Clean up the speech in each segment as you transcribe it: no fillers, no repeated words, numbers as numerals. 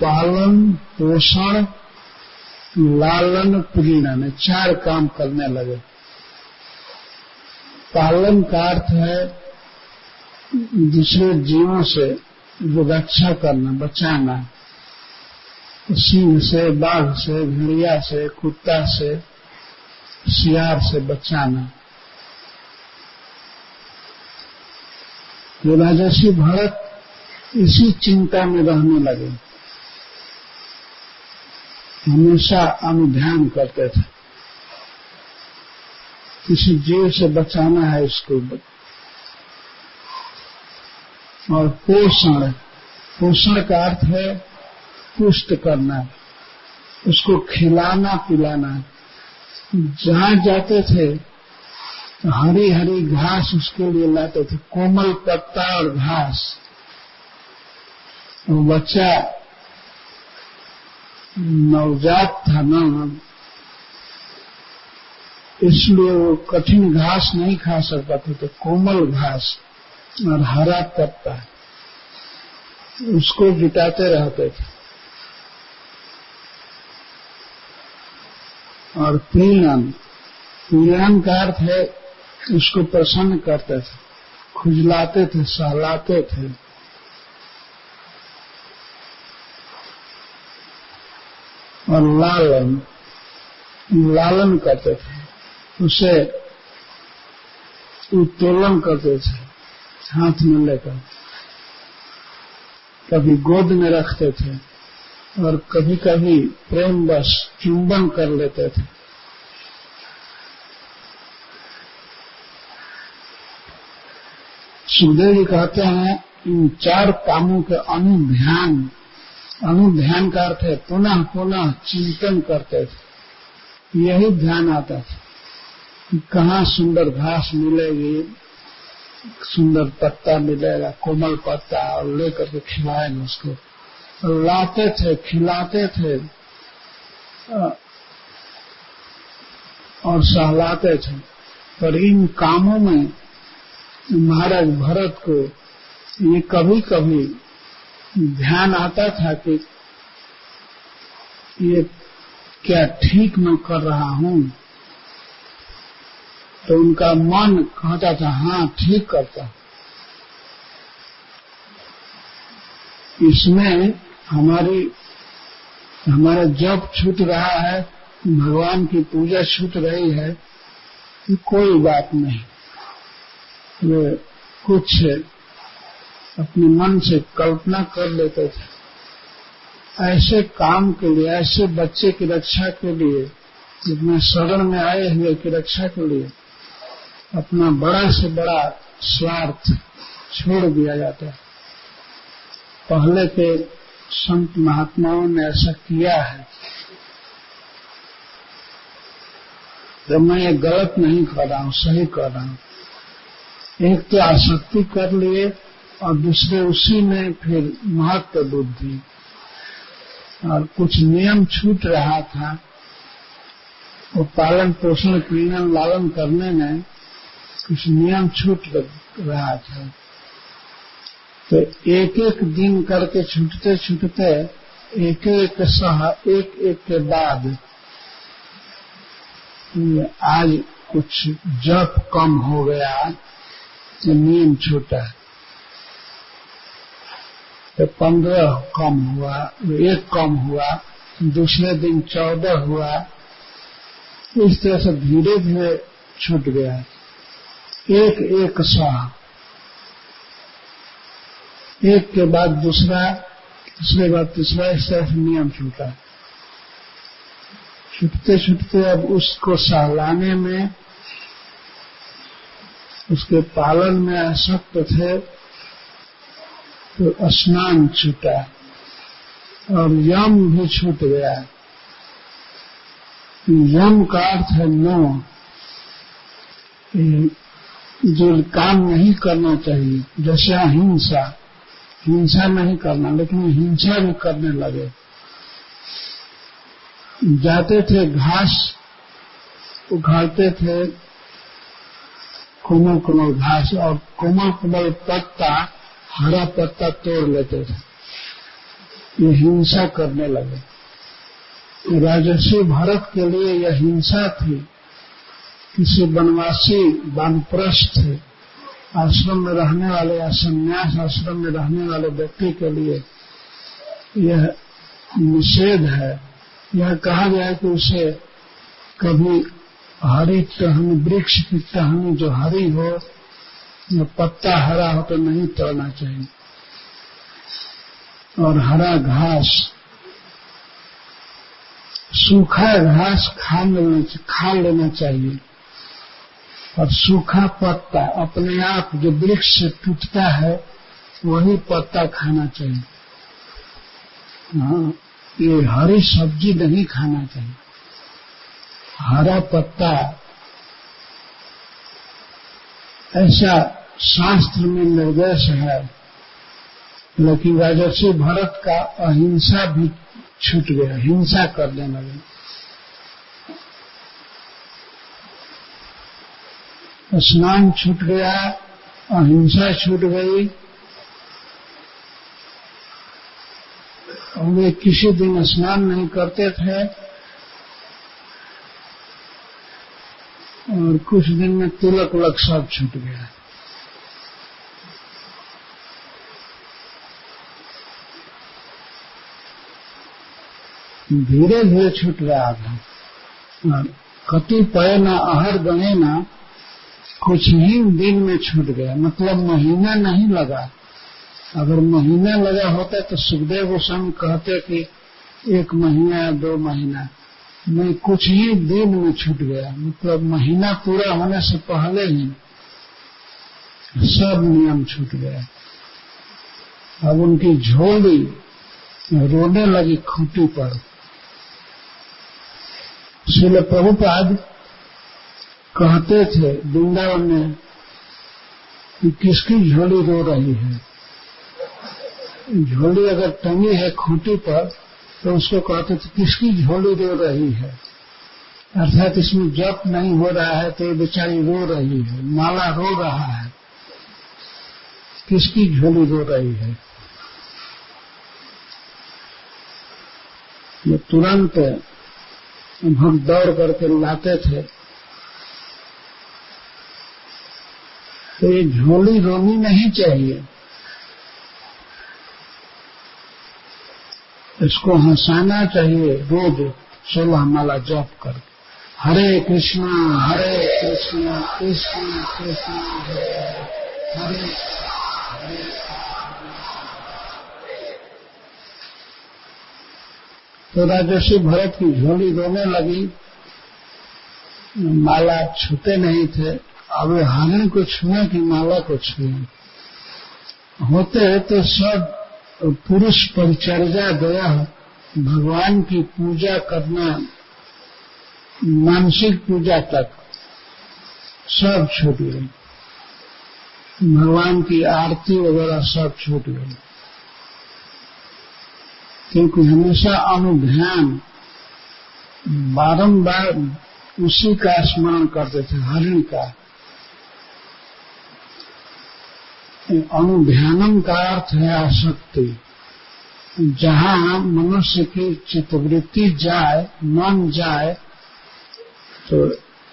पालन, पोषण, लालन, प्रीणन, 4 काम करने लगे। पालन का अर्थ है दूसरे जीवों से जो रक्षा करना, बचाना, सिंह से, बाघ से, भेड़िया से, कुत्ता से, सियार से बचाना। जो राजर्षि भरत इसी चिंता में रहने लगे, हमेशा अनुध्यान करते थे, किसी जीव से बचाना है इसको। और पोषण, पोषण का अर्थ है पुष्ट करना, उसको खिलाना पिलाना। जहां जाते थे हरी हरी घास उसके लिए लाते थे, कोमल पत्ता और घास। वो बच्चा नवजात था ना, इसलिए वो कठिन घास नहीं खा सकता था, तो कोमल घास और हरा पत्ता उसको जुटाते रहते थे। और प्रीणन, प्रीणन का अर्थ है उसको प्रसन्न करते थे, खुजलाते थे, सहलाते थे। और लालन, लालन करते थे, उसे उत्तोलन करते थे हाथ में लेकर, कभी गोद में रखते थे और कभी कभी प्रेमवश चुंबन कर लेते थे। सुखदेव जी कहते हैं इन 4 कामों के अनुध्यान, अनुध्यान का अर्थ है पुनः पुनः चिंतन करते थे। यही ध्यान आता था कि कहाँ सुंदर घास मिलेगी, सुंदर पत्ता मिलेगा, कोमल पत्ता, और लेकर के खिलाएंगे उसको। लाते थे, खिलाते थे और सहलाते थे। पर इन कामों में महाराज भरत को ये कभी कभी ध्यान आता था कि ये क्या ठीक मैं कर रहा हूं, तो उनका मन कहता था हाँ ठीक करता। इसमें हमारा जप छूट रहा है, भगवान की पूजा छूट रही है, ये कोई बात नहीं। वे कुछ अपने मन से कल्पना कर लेते थे, ऐसे काम के लिए, ऐसे बच्चे की रक्षा के लिए, जितने शरण में आए हुए की रक्षा के लिए अपना बड़ा से बड़ा स्वार्थ छोड़ दिया जाता है। पहले के संत महात्माओं ने ऐसा किया है। तो मैं ये गलत नहीं कर रहा हूं, सही कर रहा हूं। एक तो आसक्ति कर लिए और दूसरे उसी में फिर महत्व बुद्धि, और कुछ नियम छूट रहा था, वो पालन पोषण प्रीणन लालन करने में कुछ नियम छूट रहा था। तो एक एक दिन करके छूटते छूटते एक एक के बाद आज कुछ जप कम हो गया, तो नियम छूटा, तो 15 कम हुआ, 1 कम हुआ, दूसरे दिन 14 हुआ। इस तरह से धीरे धीरे छूट गया, एक सह, एक के बाद दूसरा, दूसरे बाद तीसरा, इस तरह से नियम छूटा। छूटते छूटते अब उसको सहलाने में, उसके पालन में आसक्त थे, तो स्नान छूटा और यम भी छूट गया। यम का अर्थ है नो, जो काम नहीं करना चाहिए, जैसे अहिंसा, हिंसा नहीं करना, लेकिन हिंसा भी करने लगे। जाते थे घास उखाड़ते थे, कोमल कोमल घास और कोमल कोमल पत्ता, हरा पत्ता तोड़ लेते थे ये हिंसा करने लगे। राजर्षि भरत के लिए यह हिंसा थी। किसी वनवासी वानप्रस्थ थे, आश्रम में रहने वाले या संन्यास आश्रम में रहने वाले व्यक्ति के लिए यह निषेध है। यह कहा गया है कि उसे कभी हरी टहनी, वृक्ष की टहनी जो हरी हो या पत्ता हरा हो तो नहीं तोड़ना चाहिए, और हरा घास, सूखा घास खा लेना चाहिए, और सूखा पत्ता अपने आप जो वृक्ष से टूटता है वही पत्ता खाना चाहिए। हाँ, ये हरी सब्जी नहीं खाना चाहिए, हरा पत्ता। ऐसा शास्त्र में निर्देश है। लेकिन राजर्षि भरत का अहिंसा भी छूट गया, हिंसा करने लगे। स्नान छूट गया, अहिंसा छूट गई, और वे किसी दिन स्नान नहीं करते थे, और कुछ दिन में तिलक उलक सब छूट गया। धीरे धीरे छूट रहा था। कतिपय न अहर गणे न, कुछ ही दिन में छूट गया, मतलब महीना नहीं लगा। अगर महीना लगा होता तो सुखदेव गोस्वामी कहते कि 1 महीना या 2 महीना, नहीं, कुछ ही दिन में छूट गया, मतलब महीना पूरा होने से पहले ही सब नियम छूट गया। अब उनकी झोली रोने लगी खूंटी पर। श्रील प्रभुपाद कहते थे वृंदावन में कि किसकी झोली रो रही है। झोली अगर टंगी है खूंटी पर तो उसको कहते थे किसकी झोली रो रही है, अर्थात इसमें जप नहीं हो रहा है तो ये बेचारी रो रही है, माला रो रहा है, किसकी झोली रो रही है। ये तुरंत भक्त दौड़ करके लाते थे। तो ये झोली रोनी नहीं चाहिए, इसको हंसाना चाहिए। रोज 16 माला जप कर, हरे कृष्णा कृष्ण कृष्ण हरे हरे। तो राजर्षि भरत की झोली रोने लगी, माला छूते नहीं थे। अब हरिण को छुए कि माला को छुए, होते तो सब पुरुष परिचर्या गया, भगवान की पूजा करना, मानसिक पूजा तक सब छूट गई, भगवान की आरती वगैरह सब छूट गई। क्योंकि हमेशा अनुध्यान, बारंबार उसी का स्मरण करते थे, हरिण का। अनुध्यानम का अर्थ है आसक्ति। जहां मनुष्य की चित्तवृत्ति जाए, मन जाए, तो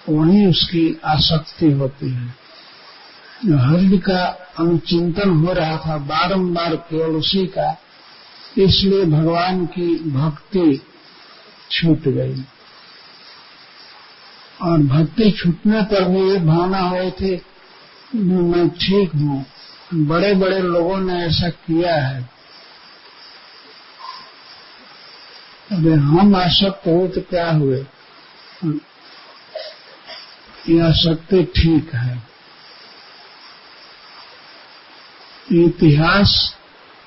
वहीं उसकी आसक्ति होती है। हरिण का अनुचिंतन हो रहा था बारंबार केवल उसी का, इसलिए भगवान की भक्ति छूट गई। और भक्ति छूटने पर भी ये भावना हो रही थी मैं ठीक हूँ। बड़े बड़े लोगों ने ऐसा किया है, अबे हम आसक्त हुए तो क्या हुए, ये आसक्ति ठीक है। इतिहास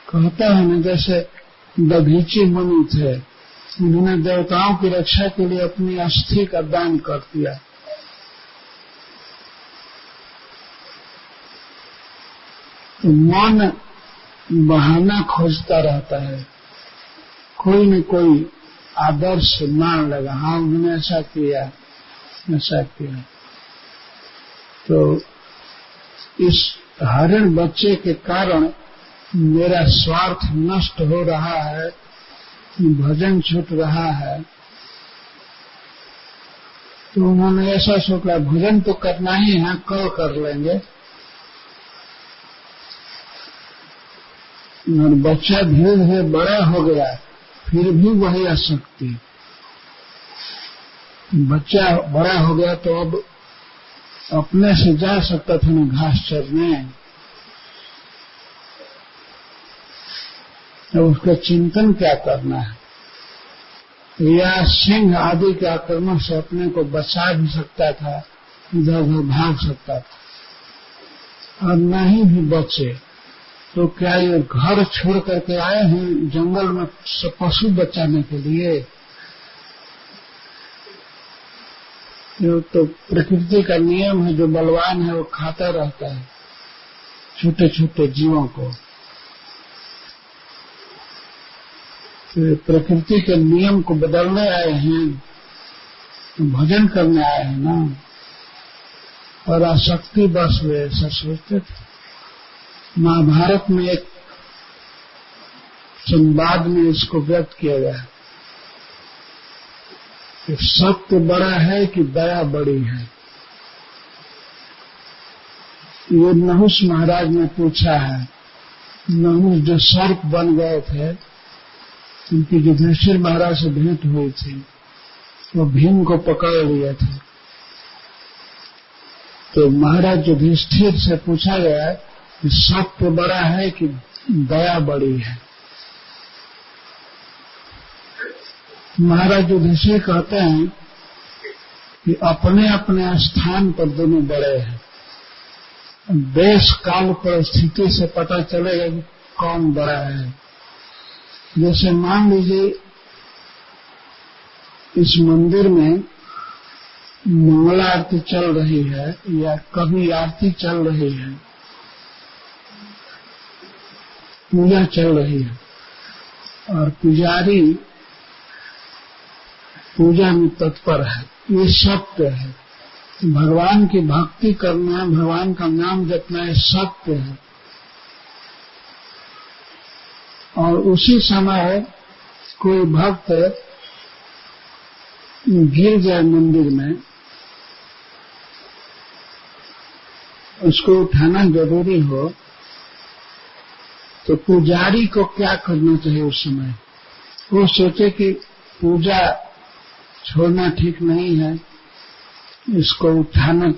कहता है न, जैसे दधीची मुनि थे, उन्होंने देवताओं की रक्षा के लिए अपनी अस्थि का दान कर दिया। तो मन बहाना खोजता रहता है, कोई न कोई आदर्श मान लगा, हाँ उन्होंने ऐसा किया ऐसा किया। तो इस हरिण बच्चे के कारण मेरा स्वार्थ नष्ट हो रहा है, भजन छूट रहा है, तो उन्होंने ऐसा सोचा भजन तो करना ही है, कल कर लेंगे। और बच्चा धीरे धीरे बड़ा हो गया, फिर भी वही आसक्ति। बच्चा बड़ा हो गया तो अब अपने से जा सकता था ना घास चरने, तो उसका चिंतन क्या करना है, या सिंह आदि के आक्रमण से अपने को बचा भी सकता था, इधर उधर भाग सकता था। और नहीं भी बचे तो क्या ये घर छोड़ करके आए हैं जंगल में पशु बचाने के लिए? ये तो प्रकृति का नियम है, जो बलवान है वो खाता रहता है छोटे छोटे जीवों को। तो प्रकृति के नियम को बदलने आए हैं, भजन करने आए हैं ना। और आसक्ति बस वे ऐसा सोचते थे। महाभारत में एक संवाद में इसको व्यक्त किया गया है कि सत्य बड़ा है कि दया बड़ी है। ये नहुष महाराज ने पूछा है। नहुष जो सर्प बन गए थे, उनकी युधिष्ठिर महाराज से भेंट हुई थी, वो भीम को पकड़ लिए थे। तो महाराज युधिष्ठिर से पूछा गया कि सत्य बड़ा है कि दया बड़ी है? महाराज युधिष्ठिर कहते हैं कि अपने अपने स्थान पर दोनों बड़े हैं। देश काल परिस्थिति से पता चलेगा कि कौन बड़ा है। जैसे मान लीजिए इस मंदिर में मंगला आरती चल रही है या कभी आरती चल रही है, पूजा चल रही है, और पुजारी पूजा में तत्पर है, ये सत्य है। भगवान की भक्ति करना, भगवान का नाम जपना, ये सत्य है। और उसी समय कोई भक्त गिर जाए मंदिर में, उसको उठाना जरूरी हो, तो पुजारी को क्या करना चाहिए उस समय? वो सोचे कि पूजा छोड़ना ठीक नहीं है, इसको उठाना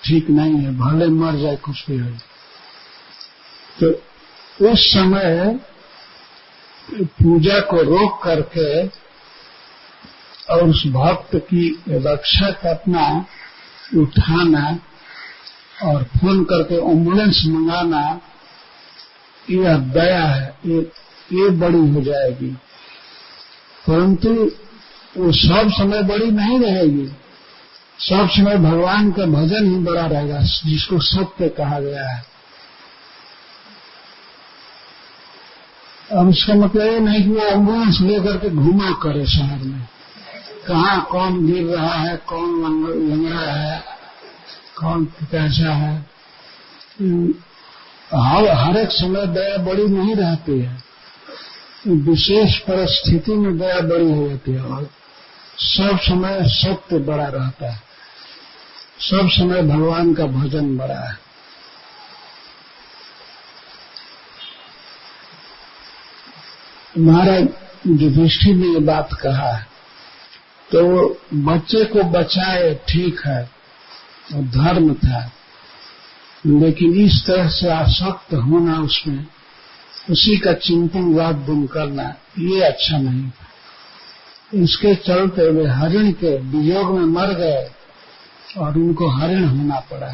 ठीक नहीं है, भले मर जाए कुछ भी हो। तो उस समय पूजा को रोक करके और उस भक्त की रक्षा करना, उठाना और फोन करके एम्बुलेंस मंगाना, यह दया है, ये बड़ी हो जाएगी। परंतु वो सब समय बड़ी नहीं रहेगी। सब समय भगवान का भजन ही बड़ा रहेगा, जिसको सत्य कहा गया है। अब इसका मतलब ये नहीं कि वो एम्बुलेंस लेकर के घुमा करे शहर में, कहाँ कौन गिर रहा है, कौन लंगड़ा है, कौन कैसा है। हर एक समय दया बड़ी नहीं रहती है, विशेष परिस्थिति में दया बड़ी हो जाती है। और सब समय सत्य बड़ा रहता है, सब समय भगवान का भजन बड़ा है। महाराज युधिष्ठिर ने ये बात कहा है, तो बच्चे को बचाए, ठीक है, वो धर्म था, लेकिन इस तरह से आसक्त होना उसमें, उसी का चिंतन रात दिन करना, ये अच्छा नहीं था। इसके चलते वे हरिण के वियोग में मर गए और उनको हरिण होना पड़ा।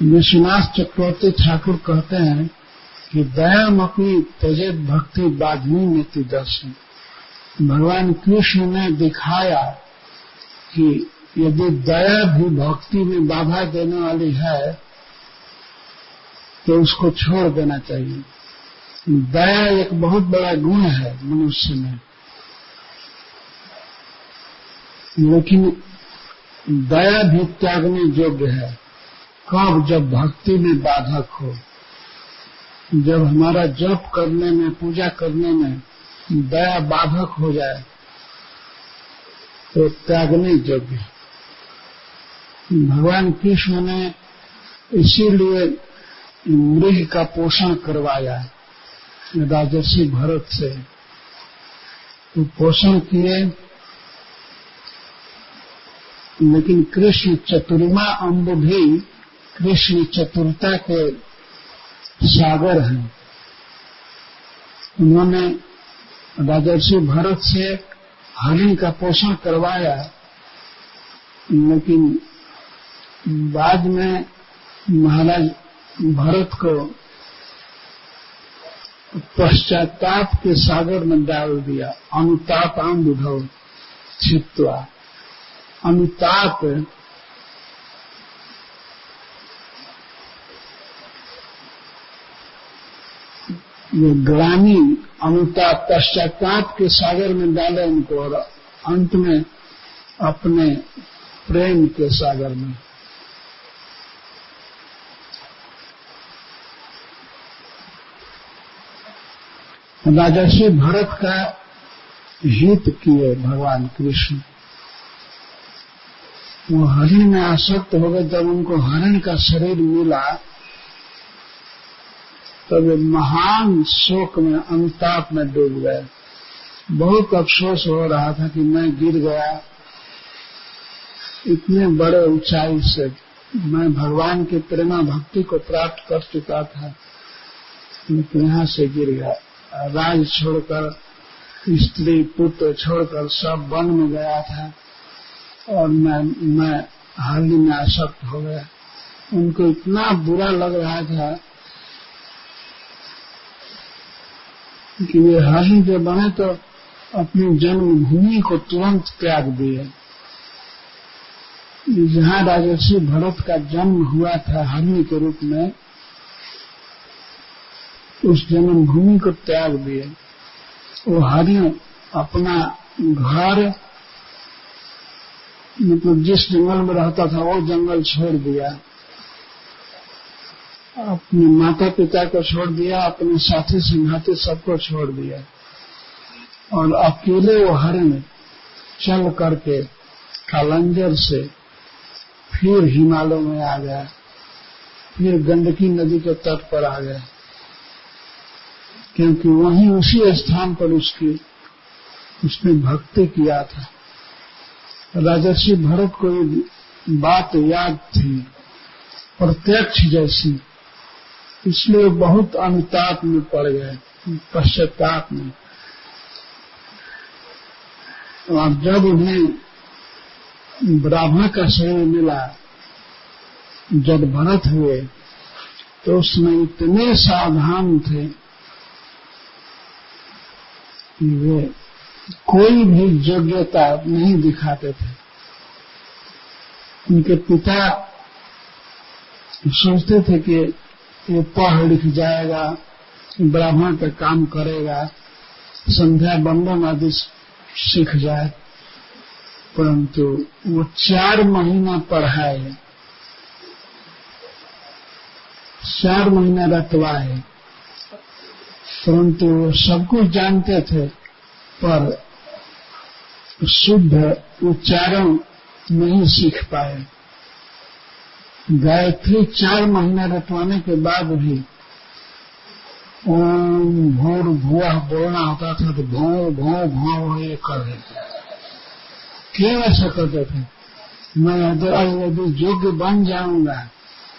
विश्वनाथ चक्रवर्ती ठाकुर कहते हैं कि दयाम अपनी तेजत भक्ति बाधनी नीति दर्शन। भगवान कृष्ण ने दिखाया कि यदि दया भी भक्ति में बाधा देने वाली है तो उसको छोड़ देना चाहिए। दया एक बहुत बड़ा गुण है मनुष्य में, लेकिन दया भी त्यागने योग्य है। कब? जब भक्ति में बाधक हो, जब हमारा जप करने में, पूजा करने में दया बाधक हो जाए तो त्यागने योग्य है। भगवान कृष्ण ने इसीलिए मृग का पोषण करवाया राजर्षि भरत से। तो पोषण किए, लेकिन कृष्ण चतुर्मा अम्ब भी कृष्ण चतुरता के सागर हैं। उन्होंने राजर्षि भरत से हरिण का पोषण करवाया, लेकिन बाद में महाराज भरत को पश्चाताप के सागर में डाल दिया। अनुतापाम बुधौ छित्वा। अनुताप ये ग्लानि, अनुताप, पश्चाताप के सागर में डाले उनको, और अंत में अपने प्रेम के सागर में। राजर्षि भरत का हित किए भगवान कृष्ण। वो हरिण में आसक्त हो गए। जब उनको हरिण का शरीर मिला तब महान शोक में, अनुताप में डूब गए। बहुत अफसोस हो रहा था कि मैं गिर गया, इतने बड़े ऊंचाई से मैं भगवान की प्रेमा भक्ति को प्राप्त कर चुका था, लेकिन यहाँ से गिर गया। राज छोड़कर, स्त्री पुत्र छोड़कर सब वन में गया था और मैं हरिण में आसक्त हो गया। उनको इतना बुरा लग रहा था कि ये हरिण जो बने तो अपनी जन्मभूमि को तुरंत त्याग दिए। जहाँ राजर्षि भरत का जन्म हुआ था हरिण के रूप में, उस जन्मभूमि को त्याग दिए। वो हरिण अपना घर, मतलब जिस जंगल में रहता था वो जंगल छोड़ दिया, अपने माता पिता को छोड़ दिया, अपने साथी संगाती सबको छोड़ दिया, और अकेले वो हरिण चल करके कालंजर से फिर हिमालय में आ गया, फिर गंडकी नदी के तट पर आ गया, क्योंकि वहीं उसी स्थान पर उसने भक्ति किया था। राजर्षि भरत को ये बात याद थी, प्रत्यक्ष जैसी, इसलिए बहुत अनुताप में पड़ गए, पश्चाताप में। और जब उन्हें ब्राह्मण का शरीर मिला, जब भरत हुए, तो उसमें इतने सावधान थे कि वे कोई भी योग्यता नहीं दिखाते थे। उनके पिता सोचते थे कि ये पढ़ लिख जाएगा, ब्राह्मण का काम करेगा, संध्या बंदन आदि सीख जाए, परंतु वो 4 महीना पढ़ाए, 4 महीना रटवाए, परंतु वो सब कुछ जानते थे, पर शुद्ध उच्चारण नहीं सीख पाए। गायत्री 4 महीना रटवाने के बाद भी ओम भोर भुआ बोलना होता था तो भों भों भों ये कर देते। क्यों ऐसा करते थे? मैं यदि योग्य बन जाऊंगा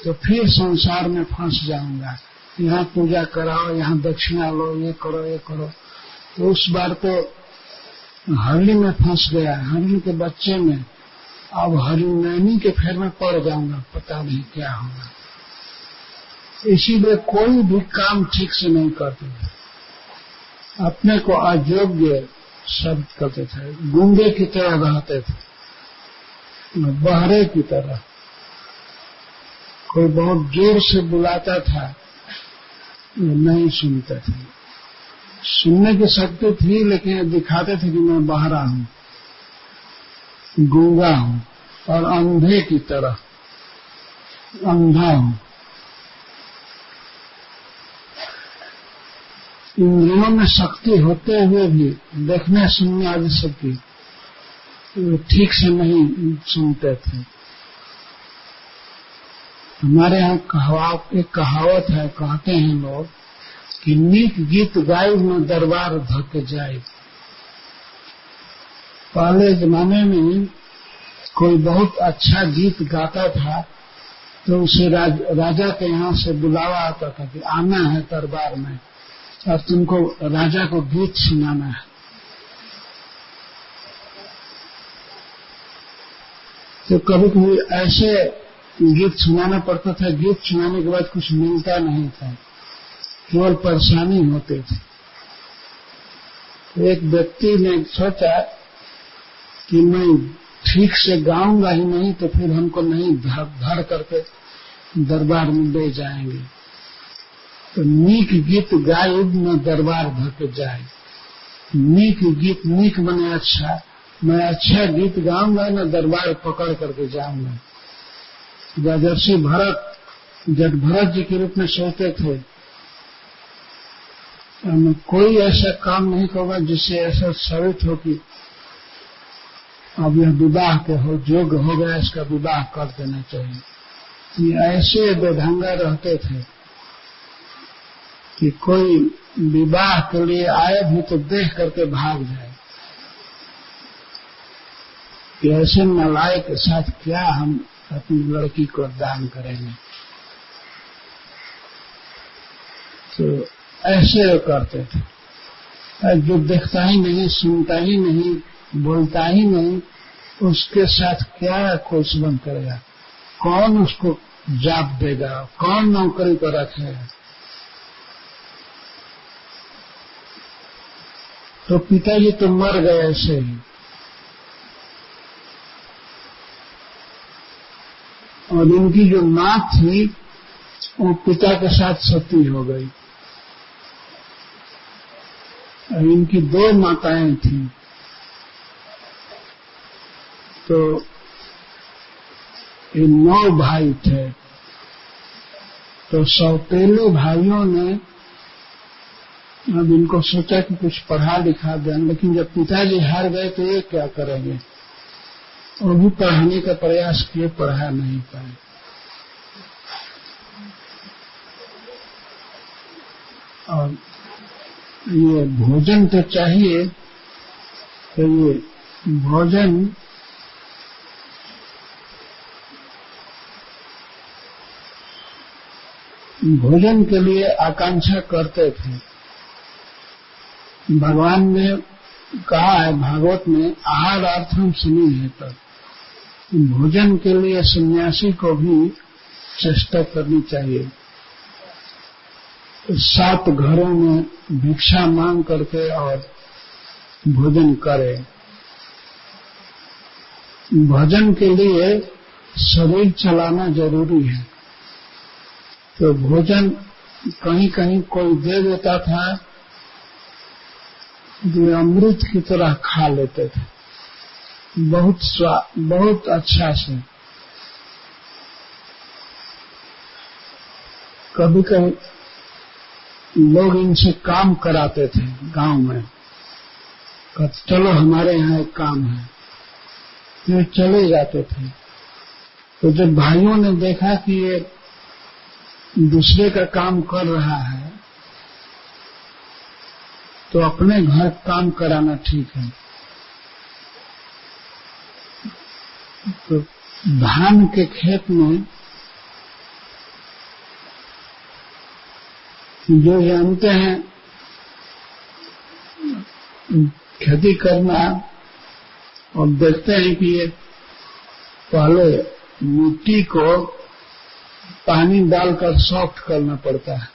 तो फिर संसार में फंस जाऊंगा, यहाँ पूजा कराओ, यहाँ दक्षिणा लो, ये करो ये करो। तो उस बार तो हरिण में फंस गया, हरिण के बच्चे में। अब हरिणैनी के फेर में पड़ जाऊंगा, पता नहीं क्या होगा। इसीलिए कोई भी काम ठीक से नहीं करते थे, अपने को अयोग्य शब्द करते थे, गूंगे की तरह रहते थे, बहरे की तरह। कोई बहुत जोर से बुलाता था, नहीं सुनते थे। सुनने की शक्ति थी, लेकिन दिखाते थे कि मैं बहरा हूं, गूंगा हूं, और अंधे की तरह अंधा हूं। इंद्रियों में शक्ति होते हुए भी देखने सुनने आदि सबकी ठीक से नहीं सुनते थे। हमारे यहाँ एक कहावत है, कहते हैं लोग कि नीक गीत गाय में दरबार धक जाए। पहले जमाने में कोई बहुत अच्छा गीत गाता था तो उसे राजा के यहाँ से बुलावा आता था कि आना है दरबार में और तुमको राजा को गीत सुनाना है। तो कभी कभी ऐसे गीत सुनाना पड़ता था, गीत सुनाने के बाद कुछ मिलता नहीं था, केवल परेशानी होती थी। एक व्यक्ति ने सोचा कि मैं ठीक से गाऊंगा ही नहीं तो फिर हमको नहीं धर करके दरबार में ले जाएंगे। तो नीक गीत गाय न दरबार धक जाए। नीक गीत, नीक बने अच्छा, मैं अच्छा गीत गाऊंगा न दरबार पकड़ करके जाऊंगा। राजर्षि भरत जब भरत जी के रूप में सोचते थे कोई ऐसा काम नहीं होगा जिससे ऐसा साबित हो कि अब यह विवाह के हो योग्य हो गया, इसका विवाह कर देना चाहिए। ये ऐसे बेढंगा रहते थे कि कोई विवाह के लिए आए भी तो देख करके भाग जाए कि ऐसे नालायक के साथ क्या हम अपनी लड़की को दान करेंगे। तो ऐसे करते थे। जो देखता ही नहीं, सुनता ही नहीं, बोलता ही नहीं, उसके साथ क्या कोई संबंध करेगा? कौन उसको जाप देगा? कौन नौकरी पर रखेगा? तो पिताजी तो मर गए ऐसे ही, और इनकी जो माँ थी वो पिता के साथ सती हो गई। और इनकी 2 माताएं थी। तो ये 9 भाई थे। तो सौतेले भाइयों ने अब इनको सोचा कि कुछ पढ़ा लिखा दें, लेकिन जब पिताजी हार गए तो ये क्या करेंगे? वो भी पढ़ाने का प्रयास किए, पढ़ा नहीं पाए। और ये भोजन तो चाहिए, तो ये भोजन के लिए आकांक्षा करते थे। भगवान ने कहा है भागवत में, आहार अर्थम सुनी है, तब भोजन के लिए सन्यासी को भी चेष्टा करनी चाहिए। 7 घरों में भिक्षा मांग करके और भोजन करे। भोजन के लिए शरीर चलाना जरूरी है। तो भोजन कहीं कहीं कोई दे देता था, जो अमृत की तरह खा लेते थे, बहुत अच्छा से। कभी कभी लोग इनसे काम कराते थे गांव में, कहते चलो हमारे यहाँ एक काम है, ये चले जाते थे। तो जब भाइयों ने देखा कि ये दूसरे का काम कर रहा है तो अपने घर काम कराना ठीक है। तो धान के खेत में जो जानते हैं खेती करना, और देखते हैं कि ये पहले मिट्टी को पानी डालकर सॉफ्ट करना पड़ता है,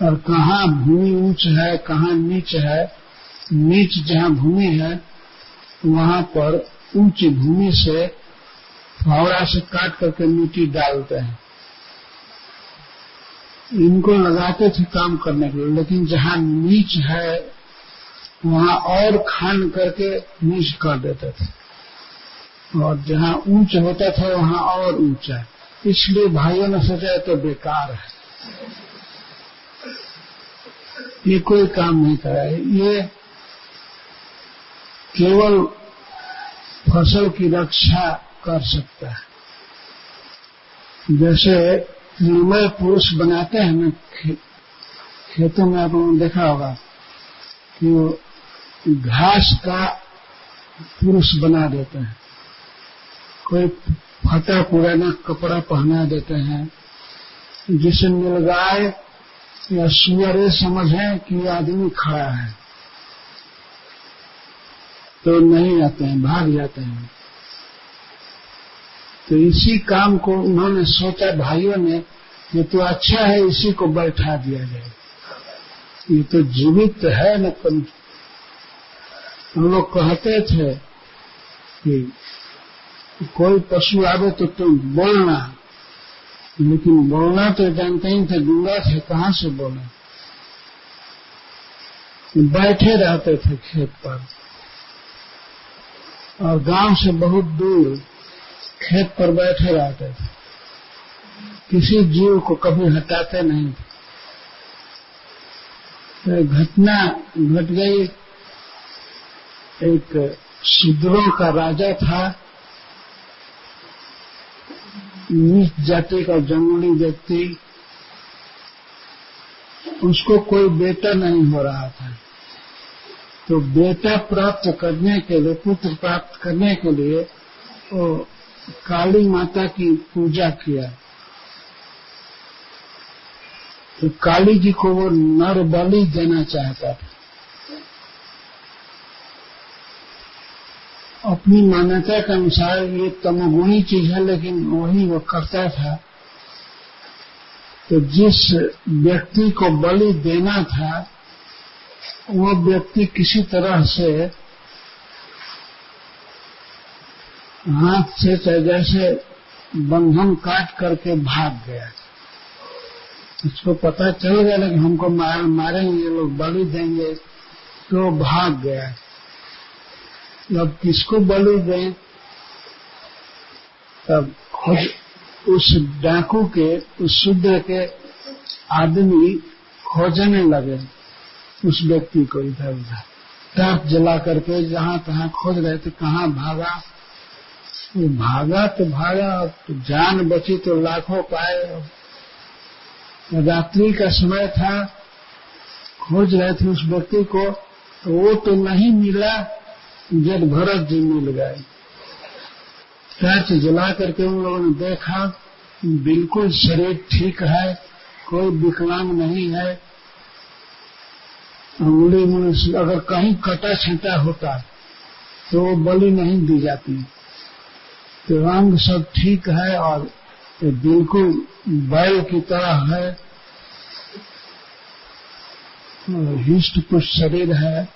और कहाँ भूमि ऊंच है कहाँ नीच है। नीच जहाँ भूमि है वहां पर ऊंची भूमि से फावड़ा से काट करके मिट्टी डालते हैं। इनको लगाते थे काम करने के लिए, लेकिन जहाँ नीच है वहां और खान करके नीच कर देते थे। और जहाँ ऊंच होता था वहाँ और ऊंचा, इसलिए भाइयों ने सोचा तो बेकार है, ये कोई काम नहीं करा, ये केवल फसल की रक्षा कर सकता है। जैसे निर्मल पुरुष बनाते हैं ना, खेतों में आप लोगों ने देखा होगा कि वो घास का पुरुष बना देते हैं, कोई फटा पुराना कपड़ा पहना देते हैं, जिसे नीलगाय या सुअर समझे कि आदमी खड़ा है तो नहीं आते हैं, भाग जाते हैं। तो इसी काम को उन्होंने सोचा भाइयों ने, ये तो अच्छा है, इसी को बैठा दिया जाए, ये तो जीवित है न। हम लोग कहते थे कि कोई पशु आवे तो तुम बोलना, लेकिन बोलना तो जानते ही थे, गूंगा थे, कहाँ से बोले। बैठे रहते थे खेत पर, और गांव से बहुत दूर खेत पर बैठे रहते थे, किसी जीव को कभी हटाते नहीं थे। तो घटना घट गई, एक शूद्रों का राजा था, नीच जाति का जंगली व्यक्ति, उसको कोई बेटा नहीं हो रहा था। तो बेटा प्राप्त करने के लिए, पुत्र प्राप्त करने के लिए वो काली माता की पूजा किया। तो काली जी को वो नर बलि देना चाहता था। अपनी मान्यता के अनुसार ये तमोगुणी चीज है, लेकिन वही वो करता था। तो जिस व्यक्ति को बलि देना था वो व्यक्ति किसी तरह से हाथ से जैसे बंधन काट करके भाग गया। उसको पता चल गया कि हमको मारेंगे लोग, बलि देंगे, तो भाग गया। अब किसको बलि दें, तब खुद उस डाकू के, उस शूद्र के आदमी खोजने लगे उस व्यक्ति को, इधर उधर टाप जला करके जहां तहां खोज रहे थे, कहाँ भागा। वो भागा तो भागा, तो जान बची तो लाखों पाए। रात्रि का समय था, खोज रहे थे उस व्यक्ति को, तो वो तो नहीं मिला, जब भरत जी मिल गए। टॉर्च जला करके उन लोगों ने देखा, बिल्कुल शरीर ठीक है, कोई विकलांग नहीं है। अंगुली में अगर कहीं कटा छींटा होता तो वो बलि नहीं दी जाती। तो रंग सब ठीक है और बिल्कुल बैल की तरह है, हिष्ट पुष्ट शरीर है।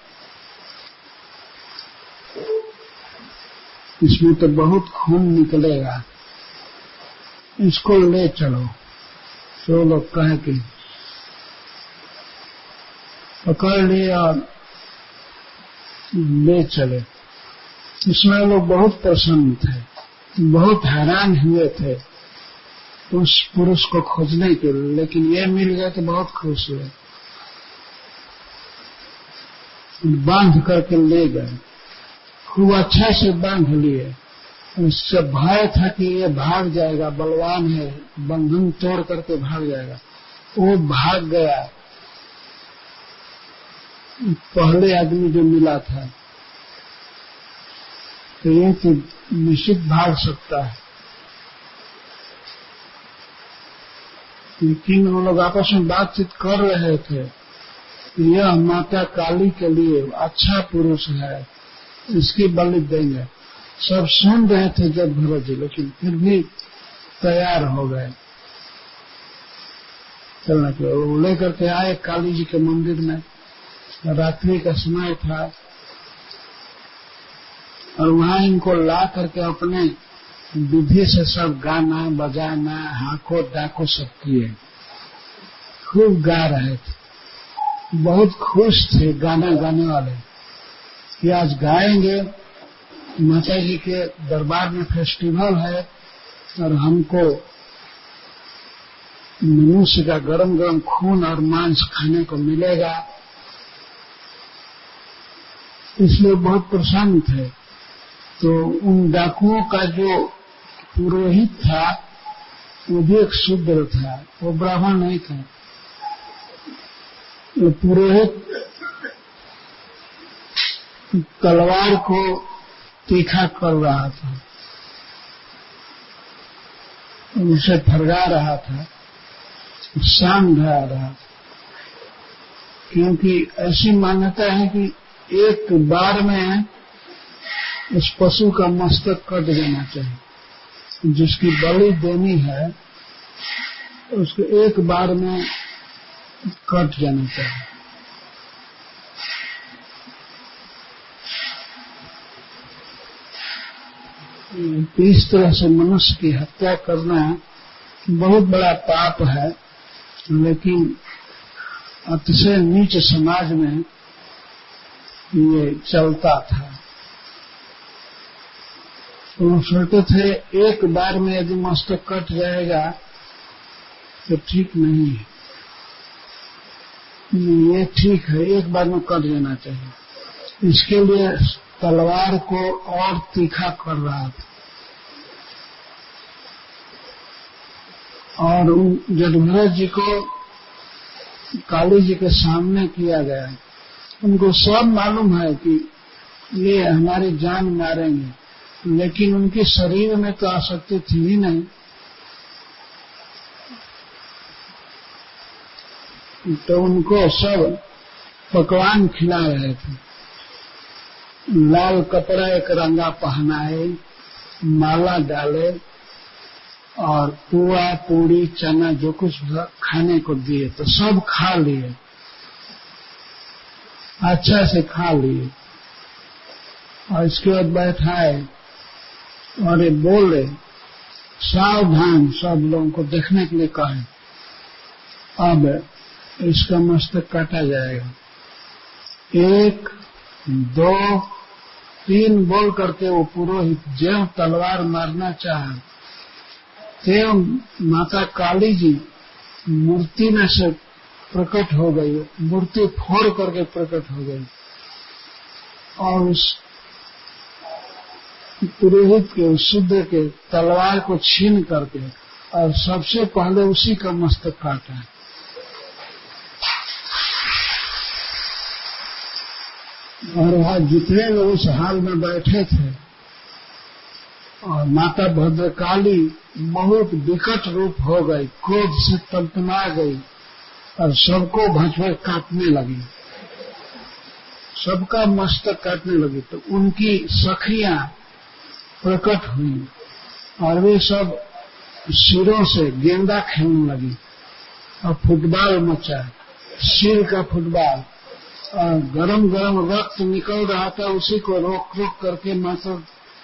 इसमें तो बहुत खून निकलेगा, इसको ले चलो। तो लोग कहे कि पकड़ लिए और ले चले। इसमें लोग बहुत प्रसन्न थे, बहुत हैरान हुए थे उस पुरुष को खोजने के लिए, लेकिन ये मिल गया तो बहुत खुश हुए। बांध करके ले गए, खूब अच्छा से बांध लिए। उससे भय था कि ये भाग जाएगा, बलवान है, बंधन तोड़ करके भाग जाएगा। वो भाग गया, पहले आदमी जो मिला था। तो ये तो निश्चित भाग सकता है, लेकिन वो लोग आपस में बातचीत कर रहे थे। यह माता काली के लिए अच्छा पुरुष है, इसकी बलि देंगे। सब सुन रहे थे जब भरत जी, लेकिन फिर भी तैयार हो गए चलने के। वो लेकर के आए काली जी के मंदिर में, रात्रि का समय था, और वहां इनको ला करके अपने विधि से सब गाना बजाना, हाको डाको सब किए, खूब गा रहे थे। बहुत खुश थे गाना गाने वाले कि आज गाएंगे माता जी के दरबार में फेस्टिवल है और हमको मनुष्य का गरम गरम खून और मांस खाने को मिलेगा, इसलिए बहुत प्रसन्न थे। तो उन डाकुओं का जो पुरोहित था वो भी एक शूद्र था, वो ब्राह्मण नहीं था। वो पुरोहित तलवार को तीखा कर रहा था, उसे फरगा रहा था, शान ढा रहा था, क्योंकि ऐसी मान्यता है कि एक बार में उस पशु का मस्तक कट जाना चाहिए। जिसकी बलि देनी है उसको एक बार में कट जाना चाहिए। इस तरह से मनुष्य की हत्या करना बहुत बड़ा पाप है, लेकिन अतिशय नीच समाज में ये चलता था। तो सोचते थे एक बार में यदि मस्तक कट जाएगा तो ठीक नहीं है, ये ठीक है, एक बार में कट जाना चाहिए। इसके लिए तलवार को और तीखा कर रहा था। और जदभरत जी को काली जी के सामने किया गया। उनको सब मालूम है कि ये हमारी जान मारेंगे, लेकिन उनके शरीर में तो आसक्ति थी ही नहीं। तो उनको सब पकवान खिला रहे थे, लाल कपड़ा एक रंगा पहनाए, माला डाले और पुआ पूड़ी चना जो कुछ खाने को दिए तो सब खा लिए, अच्छा से खा लिए। और इसके बाद बैठाए और ये बोले सावधान, सब लोगों को देखने के लिए कहे अब इसका मस्तक काटा जाएगा। 1 2 3 बोल करके वो पुरोहित ज्यों तलवार मारना चाहा, त्यों माता काली जी मूर्ति में से प्रकट हो गई, मूर्ति फोड़ करके प्रकट हो गई और उस पुरोहित के, उस शूद्र के तलवार को छीन करके और सबसे पहले उसी का मस्तक काटा। और वहां जितने लोग उस हाल में बैठे थे और माता भद्रकाली बहुत विकट रूप हो गई, क्रोध से तलतला गई और सबको भंसभर काटने लगी, सबका मस्तक काटने लगी। तो उनकी सखियां प्रकट हुई और वे सब सिरों से गेंदा खेलने लगी और फुटबॉल मचा, सिर का फुटबॉल, और गरम गरम रक्त निकल रहा था, उसी को रोक रोक करके माता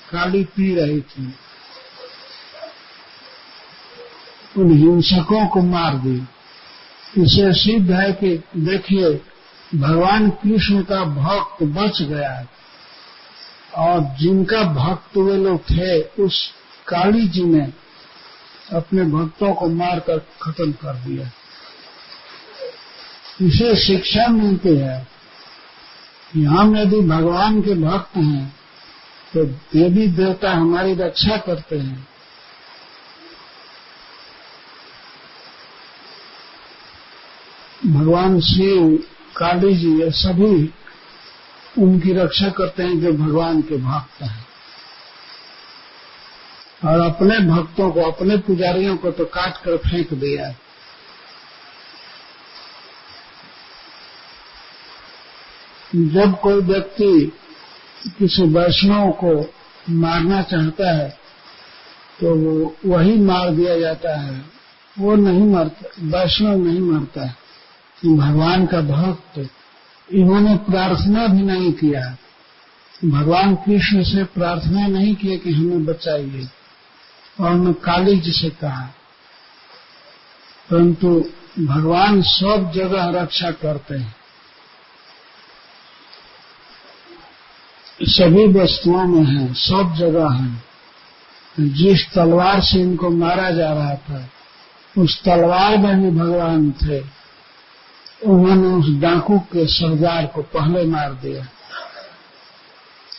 काली पी रही थी। उन हिंसकों को मार दी। इसे सिद्ध है कि देखिए भगवान कृष्ण का भक्त बच गया और जिनका भक्त वे लोग थे उस काली जी ने अपने भक्तों को मारकर खत्म कर दिया। इसे शिक्षा मिलती है कि हम यदि भगवान के भक्त हैं तो देवी देवता हमारी रक्षा करते हैं। भगवान शिव, काली जी, ये सभी उनकी रक्षा करते हैं जो भगवान के भक्त हैं। और अपने भक्तों को, अपने पुजारियों को तो काट कर फेंक दिया। जब कोई व्यक्ति किसी वैष्णव को मारना चाहता है तो वो वही मार दिया जाता है, वो नहीं मरता, वैष्णव नहीं मरता है। भगवान का भक्त, इन्होंने प्रार्थना भी नहीं किया, भगवान कृष्ण से प्रार्थना नहीं किया कि हमें बचाइए, और न काली जी से कहा, परंतु भगवान सब जगह रक्षा करते हैं। सभी वस्तुओं में है, सब जगह है। जिस तलवार से इनको मारा जा रहा था उस तलवार में भी भगवान थे। उन्होंने उस डाकू के सरदार को पहले मार दिया,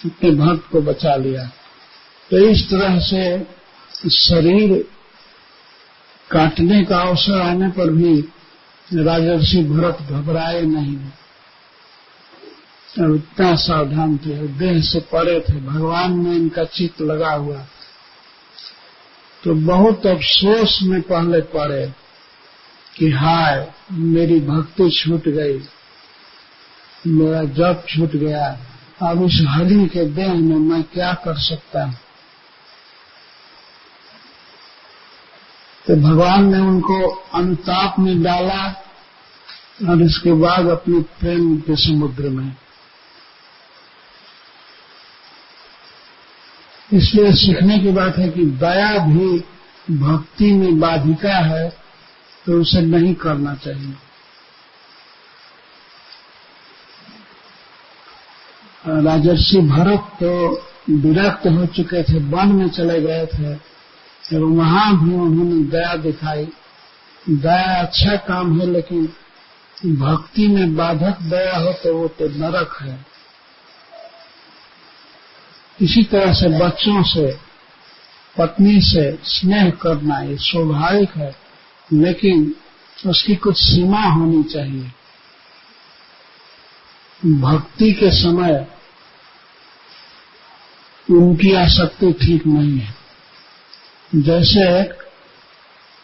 अपने भक्त को बचा लिया। तो इस तरह से शरीर काटने का अवसर आने पर भी राजर्षि भरत घबराए नहीं और इतना सावधान थे, देह से परे थे, भगवान में इनका चित्त लगा हुआ। तो बहुत अफसोस में पहले पड़े कि हाय मेरी भक्ति छूट गई, मेरा जप छूट गया, अब इस हरि के देह में मैं क्या कर सकता हूं। तो भगवान ने उनको अनुताप में डाला और इसके बाद अपने प्रेम के समुद्र में। इसलिए सीखने की बात है कि दया भी भक्ति में बाधिका है, तो उसे नहीं करना चाहिए। राजर्षि भरत तो विरक्त हो चुके थे, वन में चले गए थे और वहां भी उन्होंने दया दिखाई। दया अच्छा काम है, लेकिन भक्ति में बाधक दया हो तो वो तो नरक है। इसी तरह से बच्चों से, पत्नी से स्नेह करना ये स्वाभाविक है, लेकिन उसकी कुछ सीमा होनी चाहिए। भक्ति के समय उनकी आसक्ति ठीक नहीं है। जैसे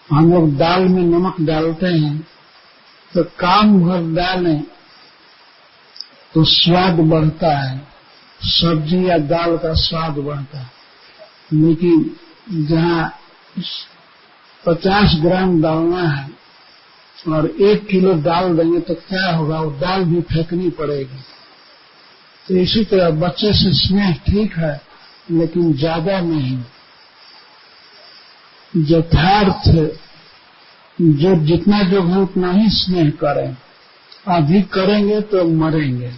हम लोग दाल में नमक डालते हैं तो काम भर डालें तो स्वाद बढ़ता है, सब्जी या दाल का स्वाद बढ़ता है। लेकिन जहाँ 50 ग्राम डालना है और 1 किलो दाल देंगे तो क्या होगा, वो दाल भी फेंकनी पड़ेगी। तो इसी तरह बच्चे से स्नेह ठीक है, लेकिन ज्यादा नहीं। यथार्थ जो जितना जो है उतना ही स्नेह करें, अधिक करेंगे तो मरेंगे।